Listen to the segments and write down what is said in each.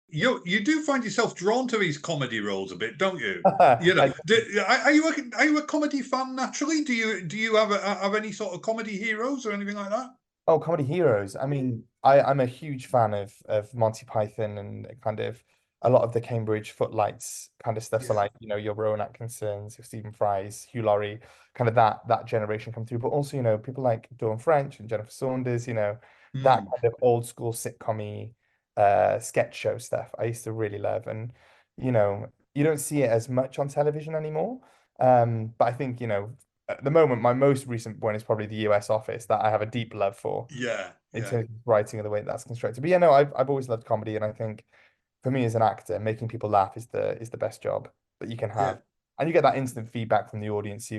You do find yourself drawn to these comedy roles a bit, don't you? You know, I, are you a comedy fan naturally? Do you have any sort of comedy heroes or anything like that? oh, comedy heroes. I mean, I'm a huge fan of Monty Python and kind of a lot of the Cambridge footlights kind of stuff. So Yeah. like, your Rowan Atkinsons, your Stephen Fry's, Hugh Laurie, kind of that generation come through. But also, people like Dawn French and Jennifer Saunders, that Mm. kind of old school sitcom-y sketch show stuff I used to really love. And, you don't see it as much on television anymore. But I think, at the moment, my most recent one is probably the US Office that I have a deep love for Yeah. in Yeah. terms of writing and the way that's constructed. But yeah, no, I've always loved comedy, and I think for me as an actor, making people laugh is the best job that you can Yeah. have. And you get that instant feedback from the audience, so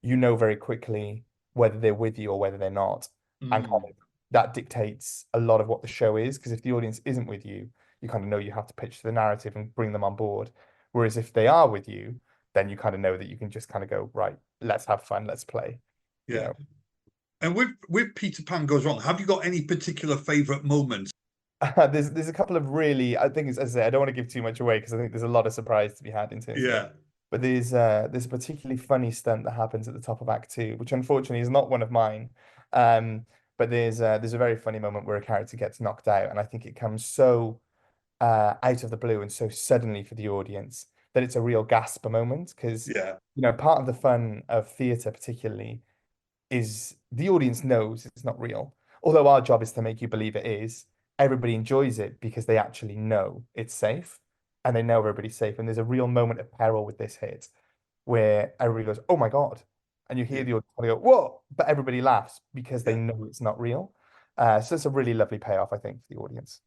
you know very quickly whether they're with you or whether they're not. And kind Mm. of that dictates a lot of what the show is, because if the audience isn't with you, you kind of know you have to pitch the narrative and bring them on board. Whereas if they are with you, then you kind of know that you can just kind of go, right, let's have fun, let's play, you Yeah. know. And with Peter Pan Goes Wrong, have you got any particular favorite moments? There's a couple of really, I think, as I say, I don't want to give too much away because I think there's a lot of surprise to be had in terms of it. Yeah. But there's a particularly funny stunt that happens at the top of Act Two, which unfortunately is not one of mine. But there's a very funny moment where a character gets knocked out, and I think it comes so out of the blue and so suddenly for the audience that it's a real gasp moment because Yeah. part of the fun of theatre particularly is the audience knows it's not real. Although our job is to make you believe it is, everybody enjoys it because they actually know it's safe and they know everybody's safe. And there's a real moment of peril with this hit where everybody goes, "Oh my God." And you hear Yeah. the audience go, "Whoa," but everybody laughs because they Yeah. know it's not real. So it's a really lovely payoff, I think, for the audience.